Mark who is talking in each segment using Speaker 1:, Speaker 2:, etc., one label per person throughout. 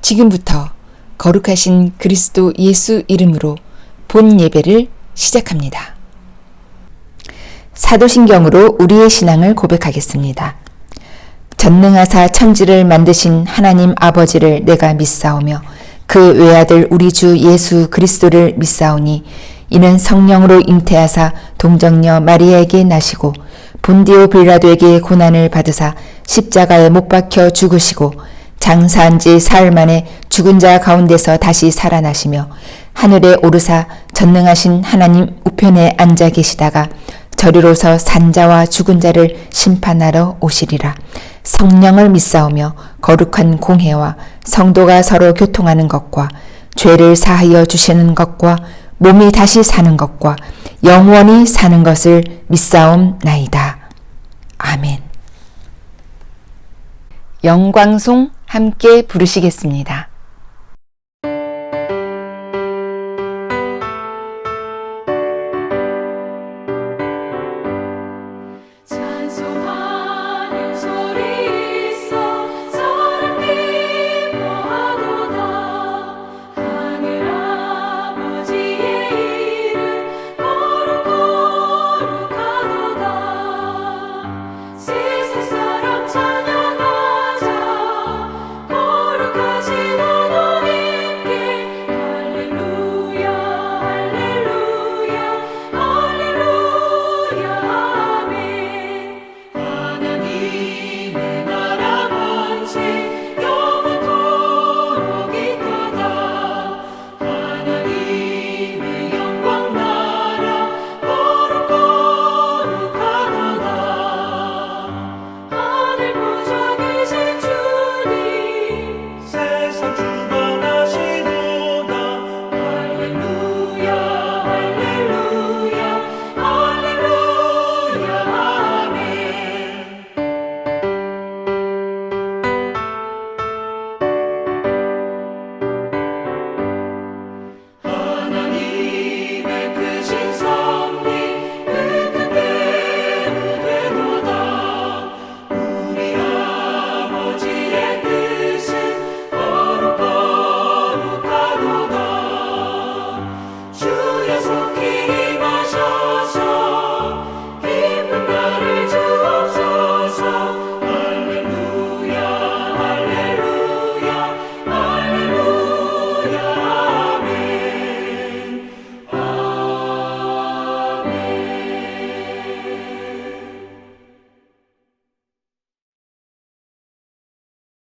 Speaker 1: 지금부터 거룩하신 그리스도 예수 이름으로 본 예배를 시작합니다. 사도신경으로 우리의 신앙을 고백하겠습니다. 전능하사 천지를 만드신 하나님 아버지를 내가 믿사오며 그 외아들 우리 주 예수 그리스도를 믿사오니 이는 성령으로 잉태하사 동정녀 마리아에게 나시고 본디오 빌라도에게 고난을 받으사 십자가에 못 박혀 죽으시고 장사한 지 사흘 만에 죽은 자 가운데서 다시 살아나시며 하늘에 오르사 전능하신 하나님 우편에 앉아 계시다가 저리로서 산자와 죽은 자를 심판하러 오시리라. 성령을 믿사오며 거룩한 공회와 성도가 서로 교통하는 것과 죄를 사하여 주시는 것과 몸이 다시 사는 것과 영원히 사는 것을 믿사옵나이다. 아멘. 영광송 함께 부르시겠습니다.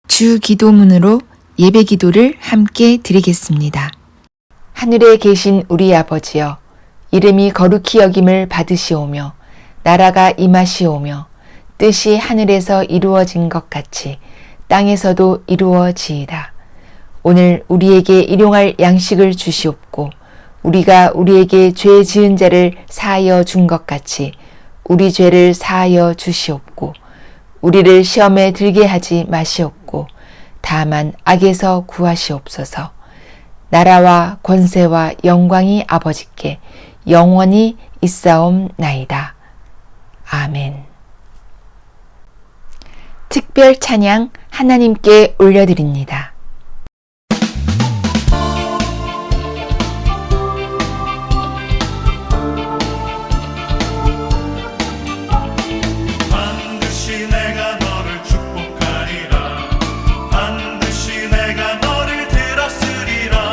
Speaker 1: 주 기도문으로 예배 기도를 함께 드리겠습니다. 하늘에 계신 우리 아버지여, 이름이 거룩히 여김을 받으시오며 나라가 임하시오며 뜻이 하늘에서 이루어진 것 같이 땅에서도 이루어지이다. 오늘 우리에게 일용할 양식을 주시옵고 우리가 우리에게 죄 지은 자를 사하여 준 것 같이 우리 죄를 사하여 주시옵고 우리를 시험에 들게 하지 마시옵고 다만 악에서 구하시옵소서. 나라와 권세와 영광이 아버지께 영원히 있사옵나이다. 아멘. 특별 찬양 하나님께 올려드립니다.
Speaker 2: 반드시 내가 너를 축복하리라. 반드시 내가 너를 들었으리라.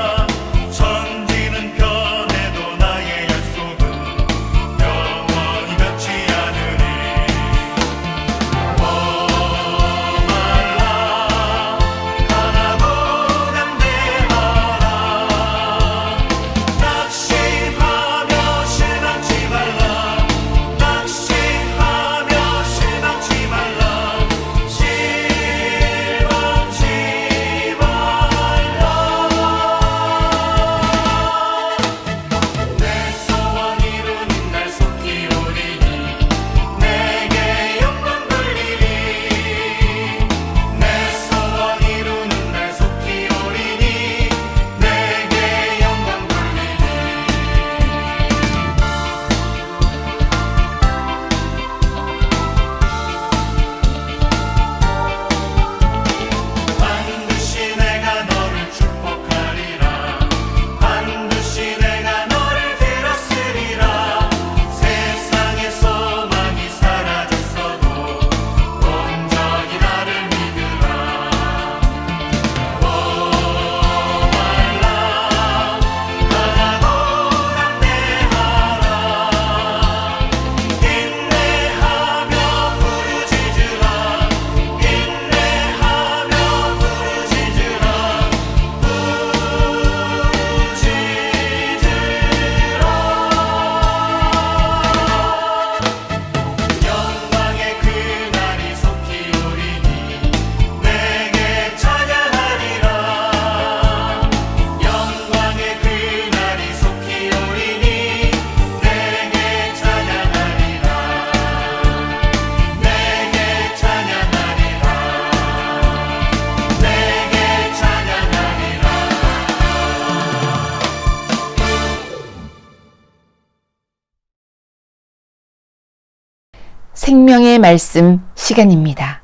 Speaker 1: 생명의 말씀 시간입니다.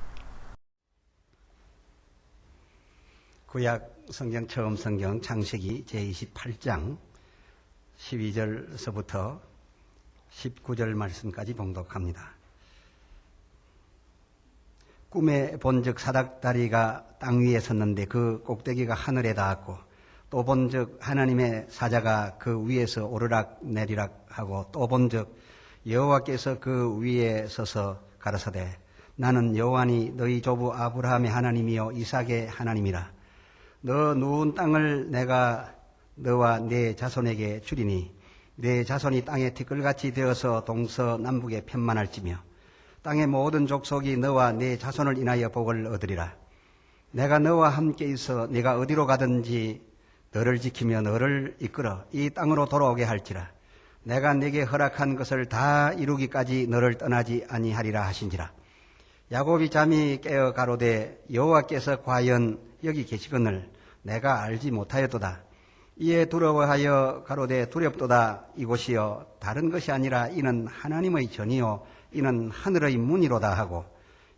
Speaker 2: 구약 성경 처음 성경 창세기 제28장 12절서부터 19절 말씀까지 봉독합니다. 꿈에 본즉 사닥다리가 땅 위에 섰는데 그 꼭대기가 하늘에 닿았고, 또 본즉 하나님의 사자가 그 위에서 오르락 내리락 하고, 또 본즉 여호와께서 그 위에 서서 가라사대 나는 여호와니 너희 조부 아브라함의 하나님이요 이삭의 하나님이라. 너 누운 땅을 내가 너와 네 자손에게 주리니 네 자손이 땅에 티끌같이 되어서 동서남북에 편만할지며 땅의 모든 족속이 너와 네 자손을 인하여 복을 얻으리라. 내가 너와 함께 있어 네가 어디로 가든지 너를 지키며 너를 이끌어 이 땅으로 돌아오게 할지라. 내가 네게 허락한 것을 다 이루기까지 너를 떠나지 아니하리라 하신지라. 야곱이 잠이 깨어 가로되 여호와께서 과연 여기 계시거늘 내가 알지 못하였도다. 이에 두려워하여 가로되 두렵도다. 이곳이여 다른 것이 아니라 이는 하나님의 전이요 이는 하늘의 문이로다 하고,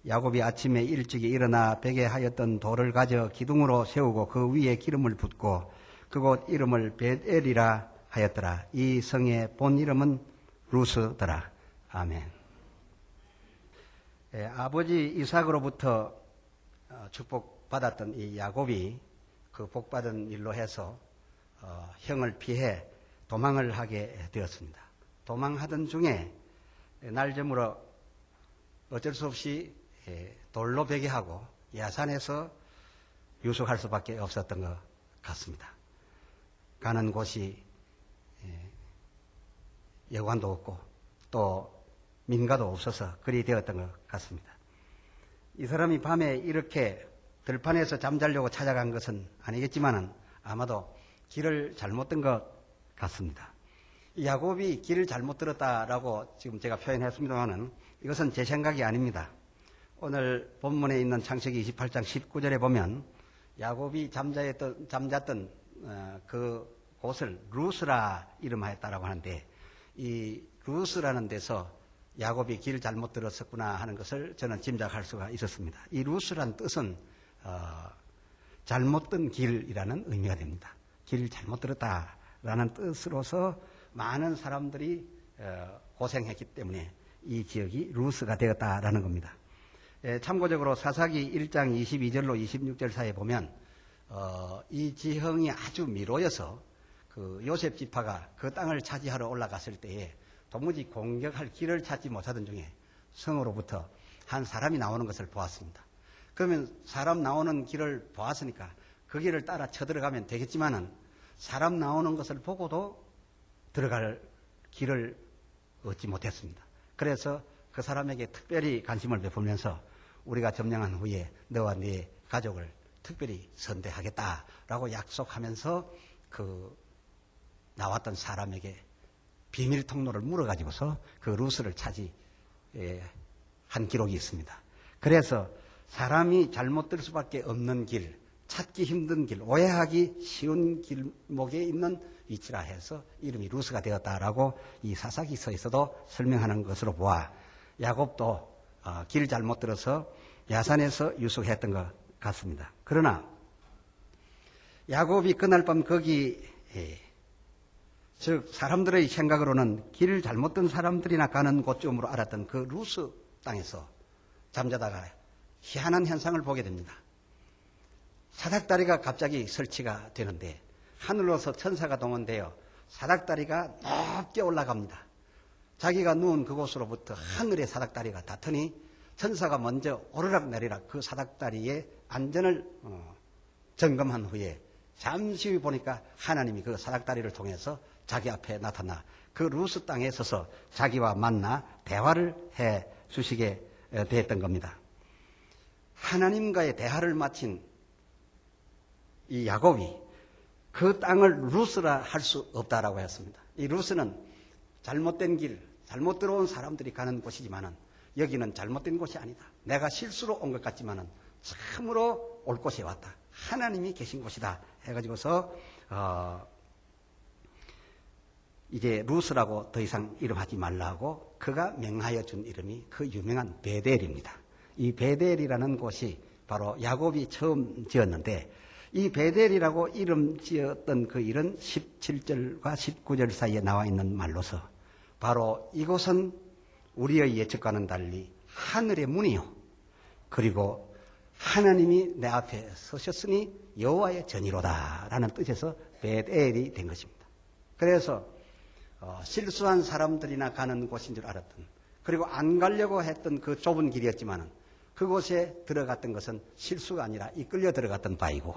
Speaker 2: 야곱이 아침에 일찍이 일어나 베개하였던 돌을 가져 기둥으로 세우고 그 위에 기름을 붓고 그곳 이름을 벳엘이라 하였더라. 이 성의 본 이름은 루스더라. 아멘. 아버지 이삭으로부터 축복받았던 이 야곱이 그 복받은 일로 해서 형을 피해 도망을 하게 되었습니다. 도망하던 중에 날 저물어 어쩔 수 없이 돌로 베개하고 야산에서 유숙할 수밖에 없었던 것 같습니다. 가는 곳이 여관도 없고 또 민가도 없어서 그리 되었던 것 같습니다. 이 사람이 밤에 이렇게 들판에서 잠자려고 찾아간 것은 아니겠지만은 아마도 길을 잘못 든 것 같습니다. 야곱이 길을 잘못 들었다라고 지금 제가 표현했습니다만은 이것은 제 생각이 아닙니다. 오늘 본문에 있는 창세기 28장 19절에 보면 야곱이 잠잤던 그 곳을 루스라 이름하였다라고 하는데, 이 루스라는 데서 야곱이 길을 잘못 들었었구나 하는 것을 저는 짐작할 수가 있었습니다. 이 루스란 뜻은 잘못 든 길이라는 의미가 됩니다. 길을 잘못 들었다라는 뜻으로서 많은 사람들이 고생했기 때문에 이 지역이 루스가 되었다라는 겁니다. 참고적으로 사사기 1장 22절로 26절 사이에 보면 이 지형이 아주 미로여서 그 요셉 지파가 그 땅을 차지하러 올라갔을 때에 도무지 공격할 길을 찾지 못하던 중에 성으로부터 한 사람이 나오는 것을 보았습니다. 그러면 사람 나오는 길을 보았으니까 그 길을 따라 쳐들어가면 되겠지만은 사람 나오는 것을 보고도 들어갈 길을 얻지 못했습니다. 그래서 그 사람에게 특별히 관심을 베풀면서 우리가 점령한 후에 너와 네 가족을 특별히 선대하겠다라고 약속하면서 그 나왔던 사람에게 비밀 통로를 물어가지고서 그 루스를 차지한 기록이 있습니다. 그래서 사람이 잘못 들 수밖에 없는 길, 찾기 힘든 길, 오해하기 쉬운 길목에 있는 위치라 해서 이름이 루스가 되었다라고 이 사사기서에서도 설명하는 것으로 보아 야곱도 길 잘못 들어서 야산에서 유숙했던 것 같습니다. 그러나 야곱이 그날 밤 거기 즉 사람들의 생각으로는 길 잘못 든 사람들이나 가는 곳쯤으로 알았던 그 루스 땅에서 잠자다가 희한한 현상을 보게 됩니다. 사닥다리가 갑자기 설치가 되는데 하늘로서 천사가 동원되어 사닥다리가 높게 올라갑니다. 자기가 누운 그곳으로부터 하늘의 사닥다리가 닿더니 천사가 먼저 오르락내리락 그 사닥다리의 안전을 점검한 후에 잠시 후에 보니까 하나님이 그 사닥다리를 통해서 자기 앞에 나타나 그 루스 땅에 서서 자기와 만나 대화를 해 주시게 되었던 겁니다. 하나님과의 대화를 마친 이 야곱이 그 땅을 루스라 할 수 없다라고 했습니다. 이 루스는 잘못된 길, 잘못 들어온 사람들이 가는 곳이지만은 여기는 잘못된 곳이 아니다. 내가 실수로 온 것 같지만은 참으로 올 곳에 왔다. 하나님이 계신 곳이다. 해가지고서 이제 루스라고 더 이상 이름하지 말라고 그가 명하여 준 이름이 그 유명한 베델입니다. 이 베델이라는 곳이 바로 야곱이 처음 지었는데 이 베델이라고 이름 지었던 그 일은 17절과 19절 사이에 나와 있는 말로서 바로 이곳은 우리의 예측과는 달리 하늘의 문이요. 그리고 하나님이 내 앞에 서셨으니 여호와의 전이로다라는 뜻에서 베델이 된 것입니다. 그래서 실수한 사람들이나 가는 곳인 줄 알았던, 그리고 안 가려고 했던 그 좁은 길이었지만은 그곳에 들어갔던 것은 실수가 아니라 이끌려 들어갔던 바이고,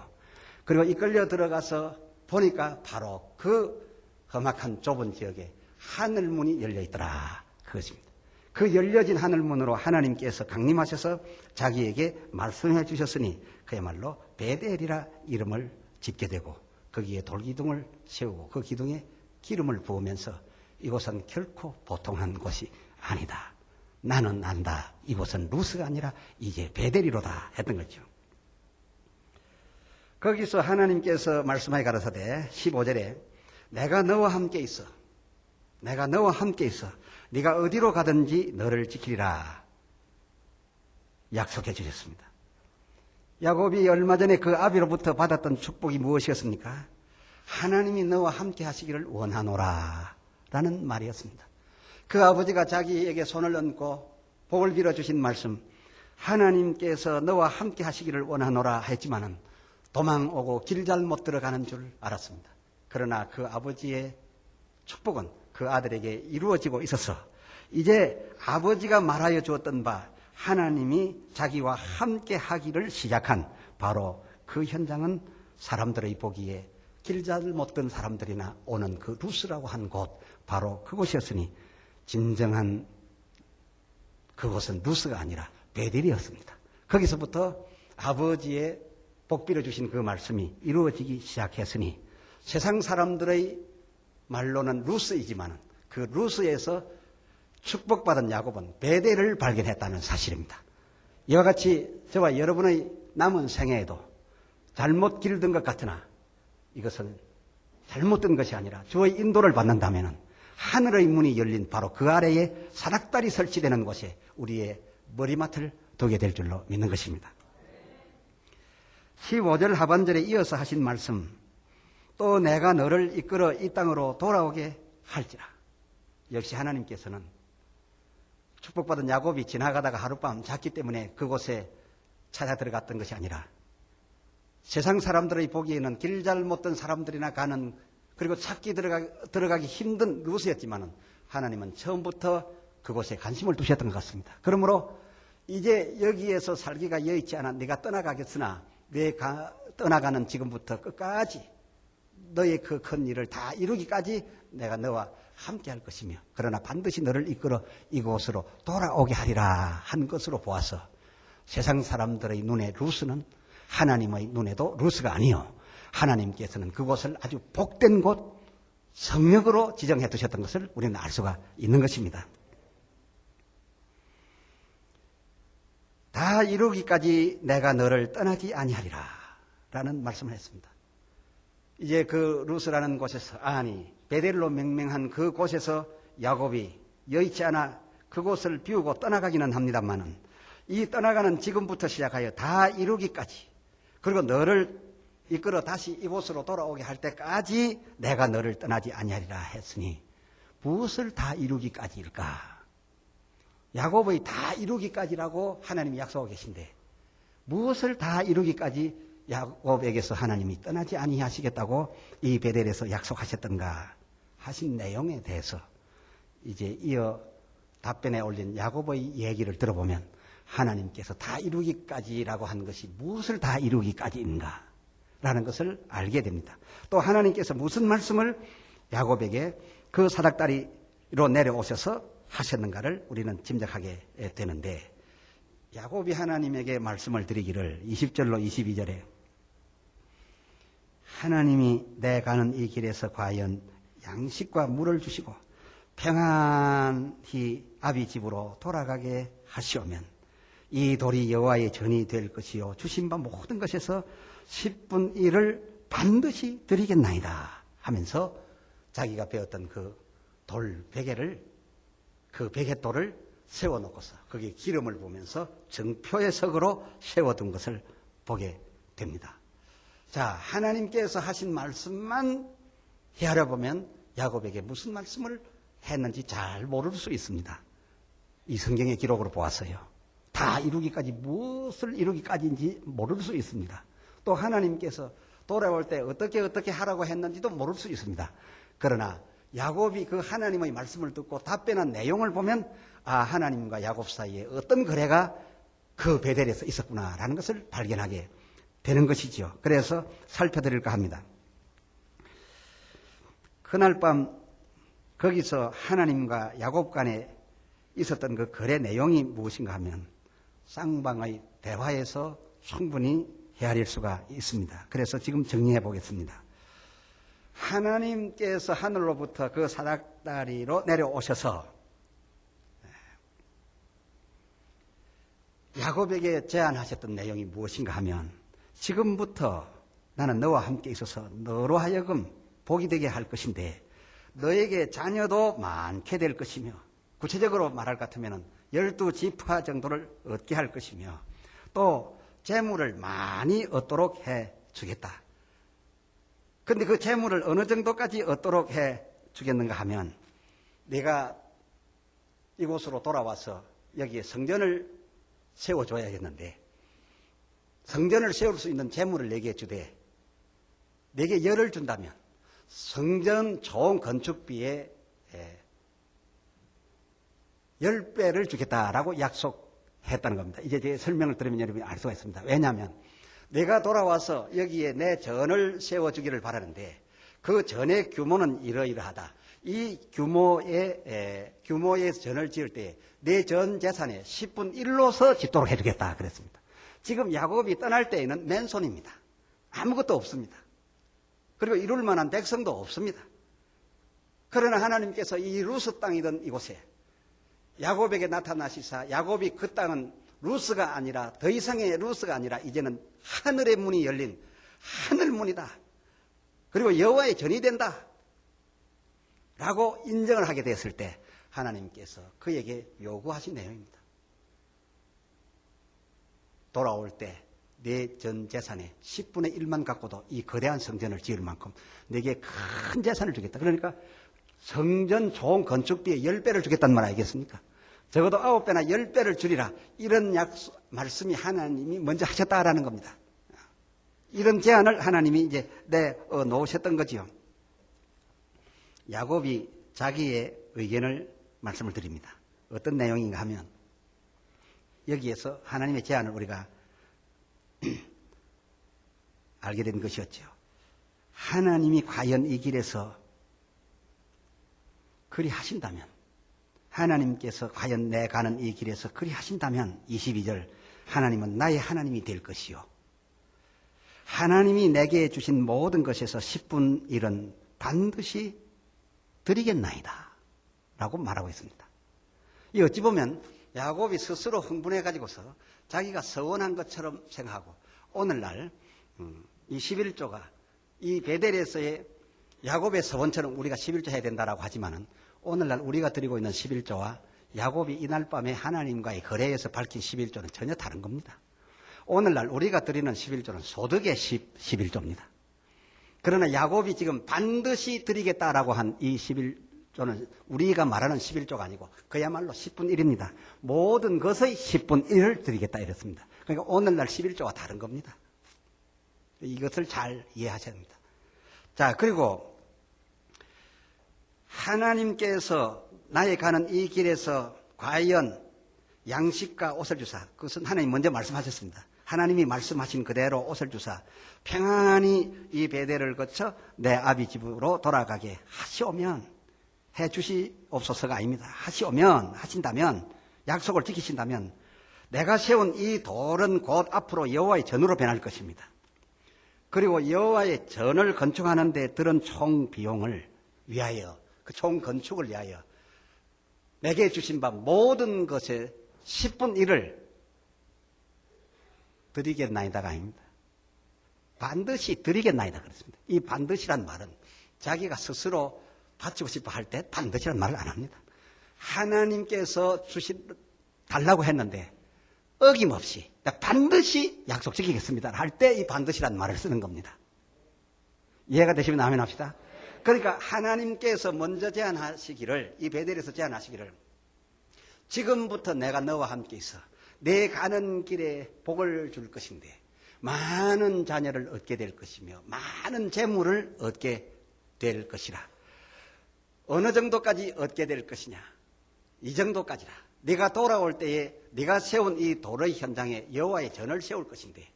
Speaker 2: 그리고 이끌려 들어가서 보니까 바로 그 험악한 좁은 지역에 하늘문이 열려 있더라 그것입니다. 그 열려진 하늘문으로 하나님께서 강림하셔서 자기에게 말씀해 주셨으니 그야말로 베델이라 이름을 짓게 되고 거기에 돌기둥을 세우고 그 기둥에 기름을 부으면서 이곳은 결코 보통한 곳이 아니다. 나는 안다. 이곳은 루스가 아니라 이제 베델이로다 했던 거죠. 거기서 하나님께서 말씀하여 가라사대 15절에 내가 너와 함께 있어. 내가 너와 함께 있어. 네가 어디로 가든지 너를 지키리라 약속해 주셨습니다. 야곱이 얼마 전에 그 아비로부터 받았던 축복이 무엇이었습니까? 하나님이 너와 함께 하시기를 원하노라 라는 말이었습니다. 그 아버지가 자기에게 손을 얹고 복을 빌어주신 말씀, 하나님께서 너와 함께 하시기를 원하노라 했지만은 도망 오고 길 잘못 들어가는 줄 알았습니다. 그러나 그 아버지의 축복은 그 아들에게 이루어지고 있어서 이제 아버지가 말하여 주었던 바 하나님이 자기와 함께 하기를 시작한 바로 그 현장은 사람들의 보기에 길 잘못 든 사람들이나 오는 그 루스라고 한 곳, 바로 그곳이었으니 진정한 그곳은 루스가 아니라 베델이었습니다. 거기서부터 아버지의 복 빌어주신 그 말씀이 이루어지기 시작했으니 세상 사람들의 말로는 루스이지만 그 루스에서 축복받은 야곱은 베델을 발견했다는 사실입니다. 이와 같이 저와 여러분의 남은 생애에도 잘못 길든 것 같으나 이것은 잘못된 것이 아니라 주의 인도를 받는다면 하늘의 문이 열린 바로 그 아래에 사닥다리 설치되는 곳에 우리의 머리맡을 두게 될 줄로 믿는 것입니다. 15절 하반절에 이어서 하신 말씀, 또 내가 너를 이끌어 이 땅으로 돌아오게 할지라. 역시 하나님께서는 축복받은 야곱이 지나가다가 하룻밤 잤기 때문에 그곳에 찾아 들어갔던 것이 아니라 세상 사람들의 보기에는 길 잘못 든 사람들이나 가는, 그리고 찾기 들어가기 힘든 루스였지만은 하나님은 처음부터 그곳에 관심을 두셨던 것 같습니다. 그러므로 이제 여기에서 살기가 여의치 않아 네가 떠나가겠으나 내가 떠나가는 지금부터 끝까지 너의 그 큰 일을 다 이루기까지 내가 너와 함께 할 것이며 그러나 반드시 너를 이끌어 이곳으로 돌아오게 하리라 한 것으로 보아서 세상 사람들의 눈에 루스는 하나님의 눈에도 루스가 아니요, 하나님께서는 그곳을 아주 복된 곳, 성역으로 지정해 두셨던 것을 우리는 알 수가 있는 것입니다. 다 이루기까지 내가 너를 떠나지 아니하리라 라는 말씀을 했습니다. 이제 그 루스라는 곳에서, 아니 베델로 명명한 그 곳에서 야곱이 여의치 않아 그곳을 비우고 떠나가기는 합니다만은 이 떠나가는 지금부터 시작하여 다 이루기까지, 그리고 너를 이끌어 다시 이곳으로 돌아오게 할 때까지 내가 너를 떠나지 아니하리라 했으니 무엇을 다 이루기까지일까? 야곱의 다 이루기까지라고 하나님이 약속하고 계신데 무엇을 다 이루기까지 야곱에게서 하나님이 떠나지 아니하시겠다고 이 베델에서 약속하셨던가 하신 내용에 대해서 이제 이어 답변에 올린 야곱의 얘기를 들어보면 하나님께서 다 이루기까지라고 한 것이 무엇을 다 이루기까지인가 라는 것을 알게 됩니다. 또 하나님께서 무슨 말씀을 야곱에게 그 사닥다리로 내려오셔서 하셨는가를 우리는 짐작하게 되는데, 야곱이 하나님에게 말씀을 드리기를 20절로 22절에 하나님이 내 가는 이 길에서 과연 양식과 물을 주시고 평안히 아비 집으로 돌아가게 하시오면 이 돌이 여호와의 전이 될 것이요 주신 바 모든 것에서 10분 1을 반드시 드리겠나이다 하면서 자기가 배웠던 그 돌 베개를, 그 베갯돌을 세워놓고서 거기에 기름을 부으면서 정표의 석으로 세워둔 것을 보게 됩니다. 자, 하나님께서 하신 말씀만 헤아려 보면 야곱에게 무슨 말씀을 했는지 잘 모를 수 있습니다. 이 성경의 기록으로 보았어요. 다 이루기까지, 무엇을 이루기까지인지 모를 수 있습니다. 또 하나님께서 돌아올 때 어떻게 하라고 했는지도 모를 수 있습니다. 그러나 야곱이 그 하나님의 말씀을 듣고 답변한 내용을 보면 하나님과 야곱 사이에 어떤 거래가 그 베델에서 있었구나라는 것을 발견하게 되는 것이죠. 그래서 살펴드릴까 합니다. 그날 밤 거기서 하나님과 야곱 간에 있었던 그 거래 내용이 무엇인가 하면 쌍방의 대화에서 충분히 헤아릴 수가 있습니다. 그래서 지금 정리해 보겠습니다. 하나님께서 하늘로부터 그 사닥다리로 내려오셔서 야곱에게 제안하셨던 내용이 무엇인가 하면 지금부터 나는 너와 함께 있어서 너로 하여금 복이 되게 할 것인데 너에게 자녀도 많게 될 것이며 구체적으로 말할 것 같으면 12지파 정도를 얻게 할 것이며 또 재물을 많이 얻도록 해 주겠다. 그런데 그 재물을 어느 정도까지 얻도록 해 주겠는가 하면 내가 이곳으로 돌아와서 여기에 성전을 세워줘야겠는데 성전을 세울 수 있는 재물을 내게 주되 내게 열을 준다면 성전 좋은 건축비에 10배를 주겠다라고 약속했다는 겁니다. 이제 제 설명을 들으면 여러분이 알 수가 있습니다. 왜냐하면 내가 돌아와서 여기에 내 전을 세워주기를 바라는데 그 전의 규모는 이러이러하다. 이 규모의 전을 지을 때 내 전 재산의 10분 1로서 짓도록 해주겠다 그랬습니다. 지금 야곱이 떠날 때에는 맨손입니다. 아무것도 없습니다. 그리고 이룰 만한 백성도 없습니다. 그러나 하나님께서 이 루스 땅이던 이곳에 야곱에게 나타나시사 야곱이 그 땅은 루스가 아니라 더 이상의 루스가 아니라 이제는 하늘의 문이 열린 하늘문이다. 그리고 여호와의 전이 된다. 라고 인정을 하게 됐을 때 하나님께서 그에게 요구하신 내용입니다. 돌아올 때 내 전 재산의 10분의 1만 갖고도 이 거대한 성전을 지을 만큼 내게 큰 재산을 주겠다. 그러니까 성전 좋은 건축비에 10배를 주겠다는 말 아니겠습니까? 적어도 9배나 10배를 주리라. 이런 말씀이 하나님이 먼저 하셨다라는 겁니다. 이런 제안을 하나님이 이제 놓으셨던 거지요. 야곱이 자기의 의견을 말씀을 드립니다. 어떤 내용인가 하면 여기에서 하나님의 제안을 우리가 알게 된 것이었죠. 하나님이 과연 이 길에서 그리 하신다면 하나님께서 과연 내 가는 이 길에서 그리 하신다면 22절 하나님은 나의 하나님이 될 것이요 하나님이 내게 주신 모든 것에서 10분 1은 반드시 드리겠나이다 라고 말하고 있습니다. 이 어찌 보면 야곱이 스스로 흥분해 가지고서 자기가 서원한 것처럼 생각하고 오늘날 이 11조가 이 베델에서의 야곱의 서원처럼 우리가 11조 해야 된다라고 하지만은 오늘날 우리가 드리고 있는 11조와 야곱이 이날 밤에 하나님과의 거래에서 밝힌 11조는 전혀 다른 겁니다. 오늘날 우리가 드리는 11조는 소득의 11조입니다. 그러나 야곱이 지금 반드시 드리겠다라고 한 이 11조는 우리가 말하는 11조가 아니고 그야말로 10분 1입니다. 모든 것의 10분 1을 드리겠다 이랬습니다. 그러니까 오늘날 11조와 다른 겁니다. 이것을 잘 이해하셔야 합니다. 자, 그리고 하나님께서 나의 가는 이 길에서 과연 양식과 옷을 주사, 그것은 하나님 먼저 말씀하셨습니다. 하나님이 말씀하신 그대로 옷을 주사 평안히 이 베델을 거쳐 내 아비 집으로 돌아가게 하시오면 해 주시옵소서가 아닙니다. 하신다면 약속을 지키신다면 내가 세운 이 돌은 곧 앞으로 여호와의 전으로 변할 것입니다. 그리고 여호와의 전을 건축하는 데 들은 총 비용을 위하여 그 총 건축을 위하여 내게 주신 바 모든 것의 10분 1을 드리겠나이다가 아닙니다. 반드시 드리겠나이다 그랬습니다. 이 반드시란 말은 자기가 스스로 바치고 싶어 할 때 반드시란 말을 안 합니다. 하나님께서 달라고 했는데 어김없이 반드시 약속 지키겠습니다 할 때 이 반드시란 말을 쓰는 겁니다. 이해가 되시면 아멘 합시다. 그러니까 하나님께서 먼저 제안하시기를, 이 베델에서 제안하시기를, 지금부터 내가 너와 함께 있어 내 가는 길에 복을 줄 것인데 많은 자녀를 얻게 될 것이며 많은 재물을 얻게 될 것이라. 어느 정도까지 얻게 될 것이냐? 이 정도까지라. 네가 돌아올 때에 네가 세운 이 도의 현장에 여호와의 전을 세울 것인데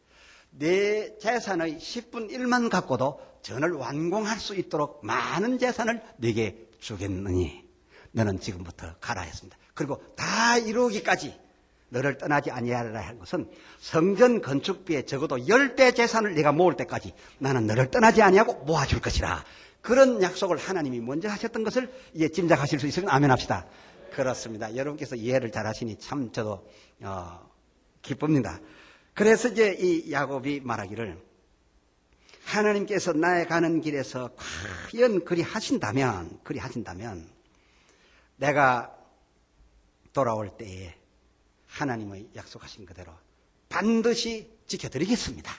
Speaker 2: 내 재산의 10분 1만 갖고도 전을 완공할 수 있도록 많은 재산을 네게 주겠느니 너는 지금부터 가라 했습니다. 그리고 다 이루기까지 너를 떠나지 아니하리라 한 것은 성전 건축비에 적어도 10배 재산을 네가 모을 때까지 나는 너를 떠나지 아니하고 모아줄 것이라. 그런 약속을 하나님이 먼저 하셨던 것을 이제 짐작하실 수 있으면 아멘 합시다. 그렇습니다. 여러분께서 이해를 잘 하시니 참 저도 기쁩니다. 그래서 이제 이 야곱이 말하기를, 하나님께서 나의 가는 길에서 과연 그리 하신다면 내가 돌아올 때에 하나님의 약속하신 그대로 반드시 지켜드리겠습니다.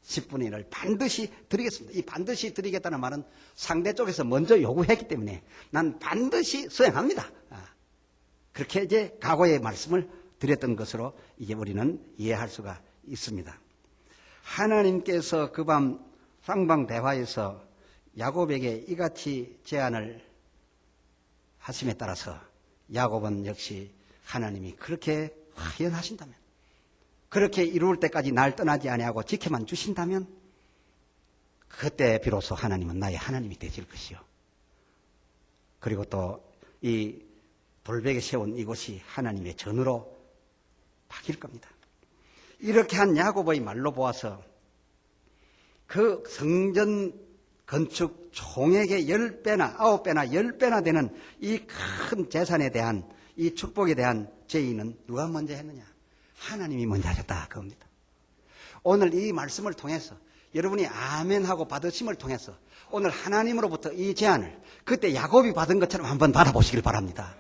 Speaker 2: 10분의 1을 반드시 드리겠습니다. 이 반드시 드리겠다는 말은 상대 쪽에서 먼저 요구했기 때문에 난 반드시 수행합니다. 그렇게 이제 각오의 말씀을 드렸던 것으로 이제 우리는 이해할 수가 있습니다. 하나님께서 그 밤 쌍방 대화에서 야곱에게 이같이 제안을 하심에 따라서 야곱은 역시 하나님이 그렇게 화연하신다면, 그렇게 이루을 때까지 날 떠나지 아니하고 지켜만 주신다면 그때 비로소 하나님은 나의 하나님이 되실 것이요. 그리고 또 이 돌베개 세운 이곳이 하나님의 전으로 바뀔 겁니다. 이렇게 한 야곱의 말로 보아서 그 성전 건축 총액의 10배나 9배나 10배나 되는 이 큰 재산에 대한, 이 축복에 대한 제의는 누가 먼저 했느냐? 하나님이 먼저 하셨다 그겁니다. 오늘 이 말씀을 통해서 여러분이 아멘하고 받으심을 통해서 오늘 하나님으로부터 이 제안을 그때 야곱이 받은 것처럼 한번 받아보시길 바랍니다.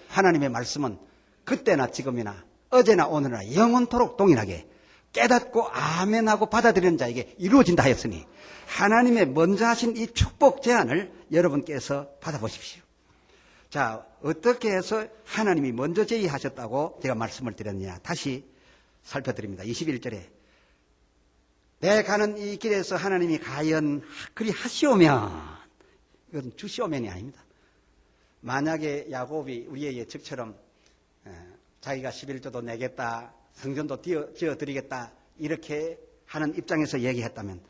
Speaker 2: 하나님의 말씀은 그때나 지금이나 어제나 오늘이나 영원토록 동일하게 깨닫고 아멘하고 받아들이는 자에게 이루어진다 하였으니 하나님의 먼저 하신 이 축복 제안을 여러분께서 받아보십시오. 자, 어떻게 해서 하나님이 먼저 제의하셨다고 제가 말씀을 드렸느냐, 다시 살펴드립니다. 21절에 내 가는 이 길에서 하나님이 과연 그리 하시오면, 이건 주시오면이 아닙니다. 만약에 야곱이 우리의 예측처럼 자기가 11조도 내겠다, 성전도 지어드리겠다 이렇게 하는 입장에서 얘기했다면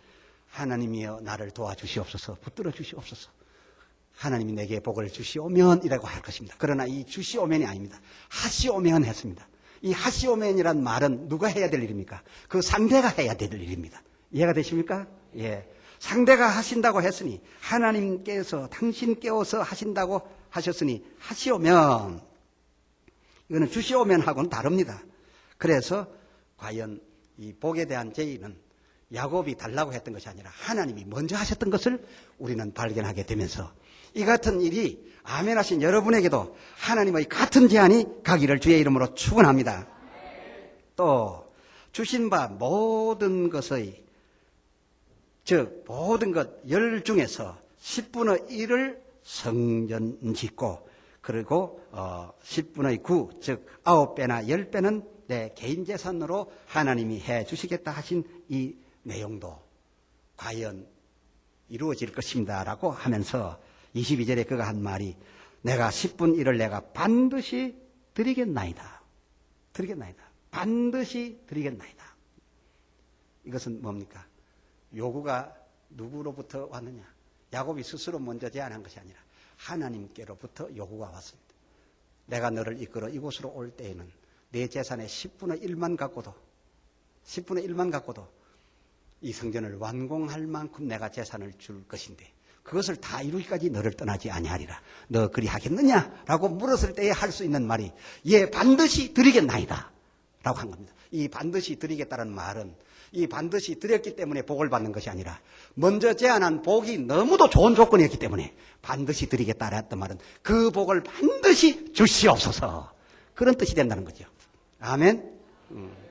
Speaker 2: 하나님이여 나를 도와주시옵소서, 붙들어 주시옵소서, 하나님이 내게 복을 주시오면 이라고 할 것입니다. 그러나 이 주시오면이 아닙니다. 하시오면 했습니다. 이 하시오면이란 말은 누가 해야 될 일입니까? 그 상대가 해야 될 일입니다. 이해가 되십니까? 예. 상대가 하신다고 했으니, 하나님께서 당신 깨워서 하신다고 하셨으니 하시오면, 이거는 주시오면 하고는 다릅니다. 그래서 과연 이 복에 대한 제의는 야곱이 달라고 했던 것이 아니라 하나님이 먼저 하셨던 것을 우리는 발견하게 되면서 이 같은 일이 아멘 하신 여러분에게도 하나님의 같은 제안이 가기를 주의 이름으로 축원합니다. 또 주신 바 모든 것의, 즉 모든 것 열 중에서 10분의 1을 성전 짓고, 그리고 10분의 9, 즉 9배나 10배는 내 개인 재산으로 하나님이 해 주시겠다 하신 이 내용도 과연 이루어질 것입니다 라고 하면서 22절에 그가 한 말이, 내가 10분 1을 내가 반드시 드리겠나이다. 반드시 드리겠나이다. 이것은 뭡니까? 요구가 누구로부터 왔느냐? 야곱이 스스로 먼저 제안한 것이 아니라 하나님께로부터 요구가 왔습니다. 내가 너를 이끌어 이곳으로 올 때에는 내 재산의 10분의 1만 갖고도 이 성전을 완공할 만큼 내가 재산을 줄 것인데 그것을 다 이루기까지 너를 떠나지 아니하리라. 너 그리 하겠느냐? 라고 물었을 때에 할 수 있는 말이 예, 반드시 드리겠나이다 라고 한 겁니다. 이 반드시 드리겠다는 말은 이 반드시 드렸기 때문에 복을 받는 것이 아니라 먼저 제안한 복이 너무도 좋은 조건이었기 때문에 반드시 드리겠다라 했던 말은 그 복을 반드시 주시옵소서. 그런 뜻이 된다는 거죠. 아멘.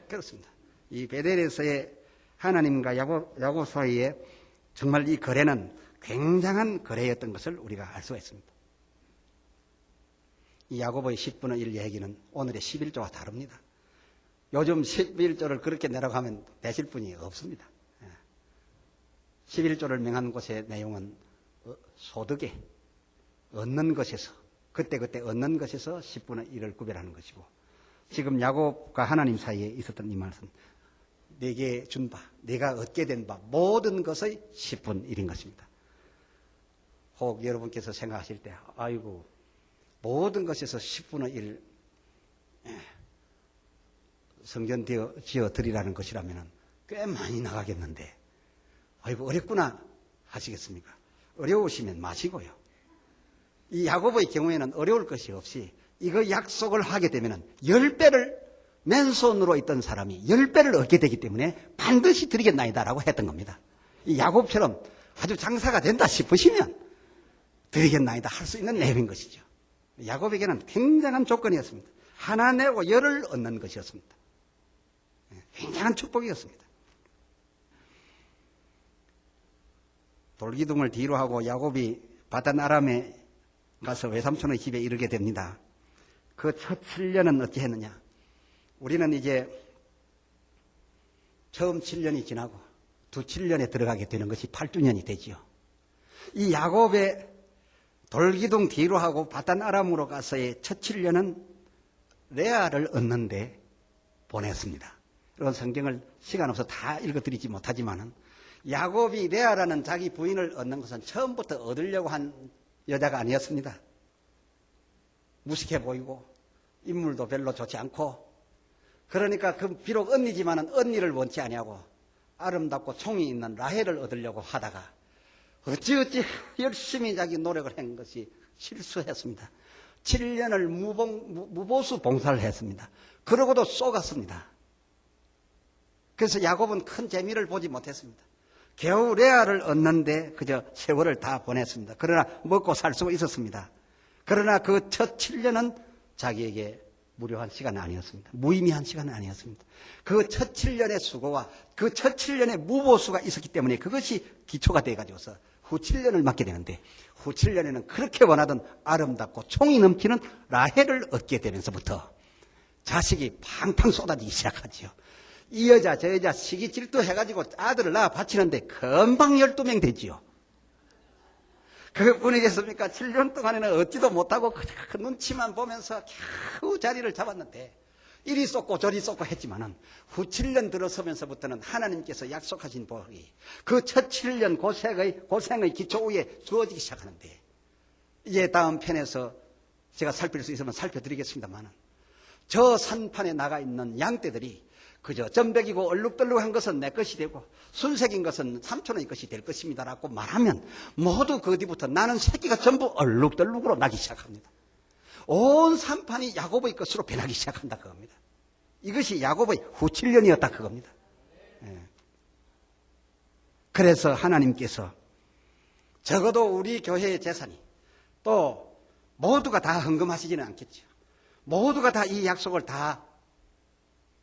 Speaker 2: 그렇습니다. 이 베델에서의 하나님과 야곱 사이에 정말 이 거래는 굉장한 거래였던 것을 우리가 알 수가 있습니다. 이 야곱의 10분의 1 얘기는 오늘의 11조와 다릅니다. 요즘 11조를 그렇게 내려가면 되실 분이 없습니다. 11조를 명한 곳의 내용은 소득에 얻는 것에서 그때 얻는 것에서 10분의 1을 구별하는 것이고, 지금 야곱과 하나님 사이에 있었던 이 말씀, 내게 준 바, 내가 얻게 된 바 모든 것의 10분 1인 것입니다. 혹 여러분께서 생각하실 때 아이고 모든 것에서 10분의 1 성전 지어 드리라는 것이라면 꽤 많이 나가겠는데 아이고 어렵구나 하시겠습니까? 어려우시면 마시고요. 이 야곱의 경우에는 어려울 것이 없이 이거 약속을 하게 되면 10배를 맨손으로 있던 사람이 10배를 얻게 되기 때문에 반드시 드리겠나이다라고 했던 겁니다. 이 야곱처럼 아주 장사가 된다 싶으시면 드리겠나이다 할 수 있는 내용인 것이죠. 야곱에게는 굉장한 조건이었습니다. 하나 내고 열을 얻는 것이었습니다. 굉장한 축복이었습니다. 돌기둥을 뒤로 하고 야곱이 바단 아람에 가서 외삼촌의 집에 이르게 됩니다. 그 첫 7년은 어찌 했느냐? 우리는 이제 처음 7년이 지나고 두 7년에 들어가게 되는 것이 8주년이 되지요. 이 야곱의 돌기둥 뒤로 하고 바단 아람으로 가서의 첫 7년은 레아를 얻는데 보냈습니다. 이런 성경을 시간 없어 다 읽어드리지 못하지만은 야곱이 레아라는 자기 부인을 얻는 것은 처음부터 얻으려고 한 여자가 아니었습니다. 무식해 보이고 인물도 별로 좋지 않고, 그러니까 그 비록 언니지만은 언니를 원치 아니하고 아름답고 총이 있는 라헬을 얻으려고 하다가 어찌 열심히 자기 노력을 한 것이 실수했습니다. 7년을 무보수 봉사를 했습니다. 그러고도 쏘갔습니다. 그래서 야곱은 큰 재미를 보지 못했습니다. 겨우 레아를 얻는데 그저 세월을 다 보냈습니다. 그러나 먹고 살 수 있었습니다. 그러나 그 첫 7년은 자기에게 무료한 시간은 아니었습니다. 무의미한 시간은 아니었습니다. 그 첫 7년의 수고와 그 첫 7년의 무보수가 있었기 때문에 그것이 기초가 돼가지고서 후 7년을 맞게 되는데, 후 7년에는 그렇게 원하던 아름답고 총이 넘치는 라헬을 얻게 되면서부터 자식이 팡팡 쏟아지기 시작하지요. 이 여자 저 여자 시기 질투해가지고 아들을 낳아 바치는데 금방 12명 되지요. 그뿐이 됐습니까? 7년 동안에는 얻지도 못하고 그 눈치만 보면서 겨우 자리를 잡았는데 이리 쏟고 저리 쏟고 했지만은 후 7년 들어서면서부터는 하나님께서 약속하신 복이 그 첫 7년 고생의 기초 위에 주어지기 시작하는데, 이제 다음 편에서 제가 살필 수 있으면 살펴드리겠습니다만은 저 산판에 나가 있는 양떼들이 그저 점백이고 얼룩덜룩한 것은 내 것이 되고 순색인 것은 삼촌의 것이 될 것입니다라고 말하면 모두 그 뒤부터 나는 새끼가 전부 얼룩덜룩으로 나기 시작합니다. 온 산판이 야곱의 것으로 변하기 시작한다 그겁니다. 이것이 야곱의 후 7년이었다 그겁니다. 그래서 하나님께서 적어도 우리 교회의 재산이 또 모두가 다 헌금하시지는 않겠죠. 모두가 다 이 약속을 다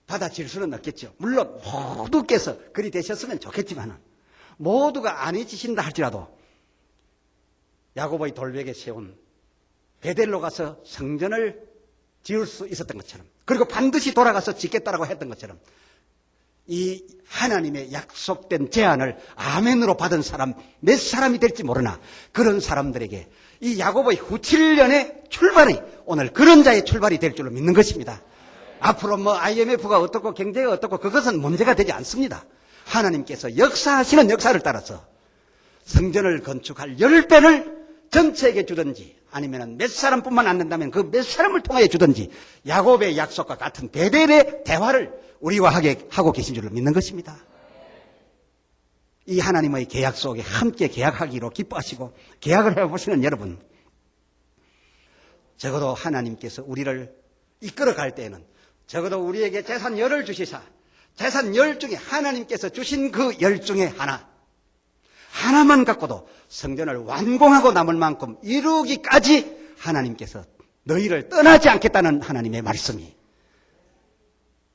Speaker 2: 받아칠 수는 없겠죠. 물론 모두께서 그리 되셨으면 좋겠지만 모두가 아니지신다 할지라도 야곱의 돌벽에 세운 베델로 가서 성전을 지을 수 있었던 것처럼, 그리고 반드시 돌아가서 짓겠다라고 했던 것처럼 이 하나님의 약속된 제안을 아멘으로 받은 사람 몇 사람이 될지 모르나 그런 사람들에게 이 야곱의 후 7년의 출발이 오늘 그런 자의 출발이 될 줄로 믿는 것입니다. 앞으로 뭐 IMF가 어떻고 경제가 어떻고 그것은 문제가 되지 않습니다. 하나님께서 역사하시는 역사를 따라서 성전을 건축할 10배를 전체에게 주든지 아니면 몇 사람뿐만 안 된다면 그 몇 사람을 통하여 주든지 야곱의 약속과 같은 베델의 대화를 우리와 하고 계신 줄로 믿는 것입니다. 이 하나님의 계약 속에 함께 계약하기로 기뻐하시고 계약을 해보시는 여러분, 적어도 하나님께서 우리를 이끌어갈 때에는 적어도 우리에게 재산 열을 주시사 재산 10중에 하나님께서 주신 그 10중에 하나만 갖고도 성전을 완공하고 남을 만큼 이루기까지 하나님께서 너희를 떠나지 않겠다는 하나님의 말씀이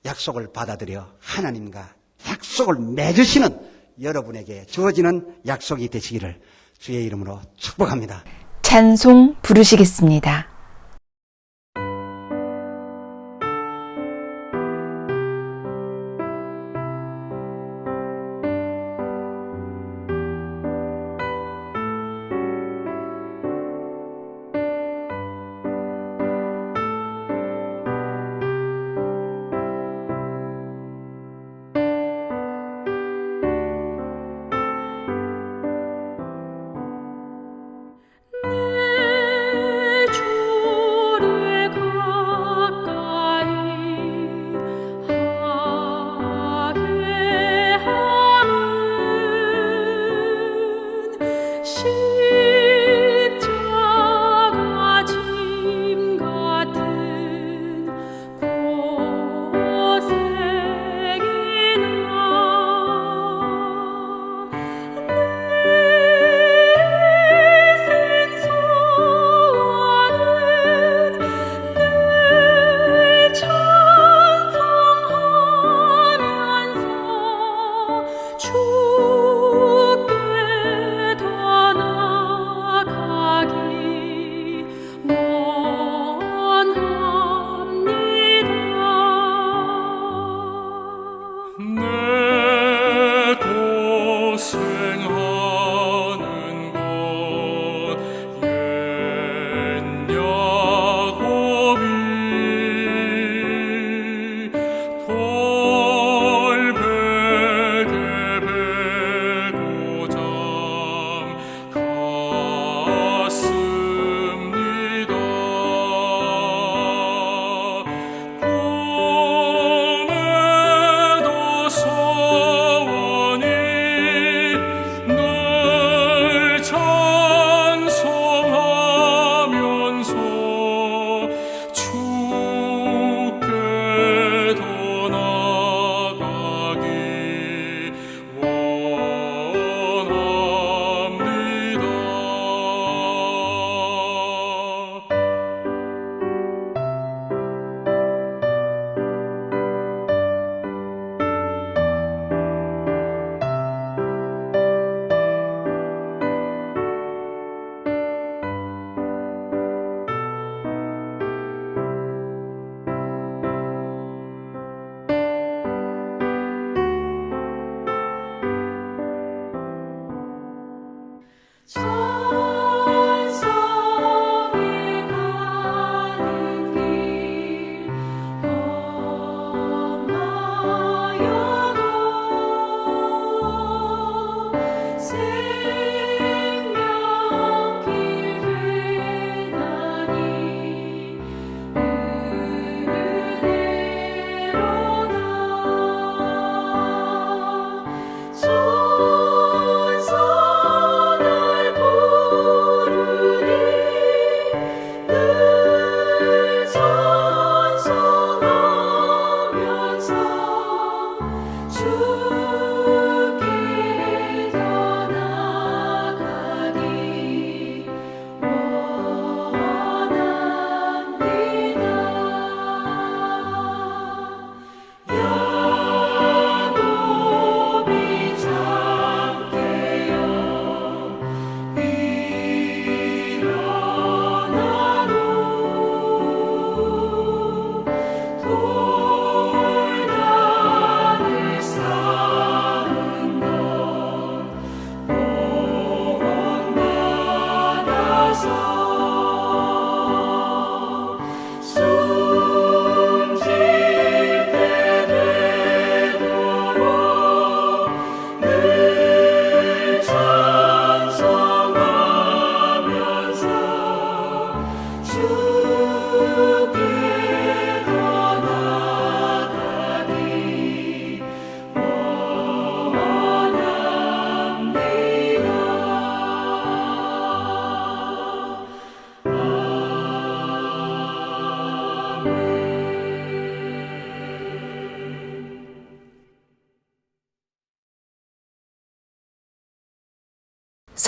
Speaker 2: 약속을 받아들여 하나님과 약속을 맺으시는 여러분에게 주어지는 약속이 되시기를 주의 이름으로 축복합니다.
Speaker 1: 찬송 부르시겠습니다.
Speaker 3: 내 주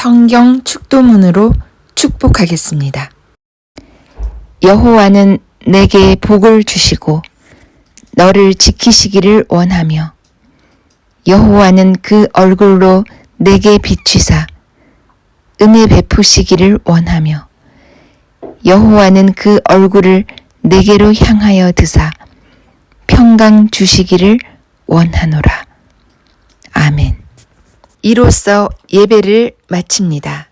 Speaker 1: 성경 축도문으로 축복하겠습니다. 여호와는 내게 복을 주시고 너를 지키시기를 원하며 여호와는 그 얼굴로 내게 비추사 은혜 베푸시기를 원하며 여호와는 그 얼굴을 내게로 향하여 드사 평강 주시기를 원하노라. 아멘. 이로써 예배를 마칩니다.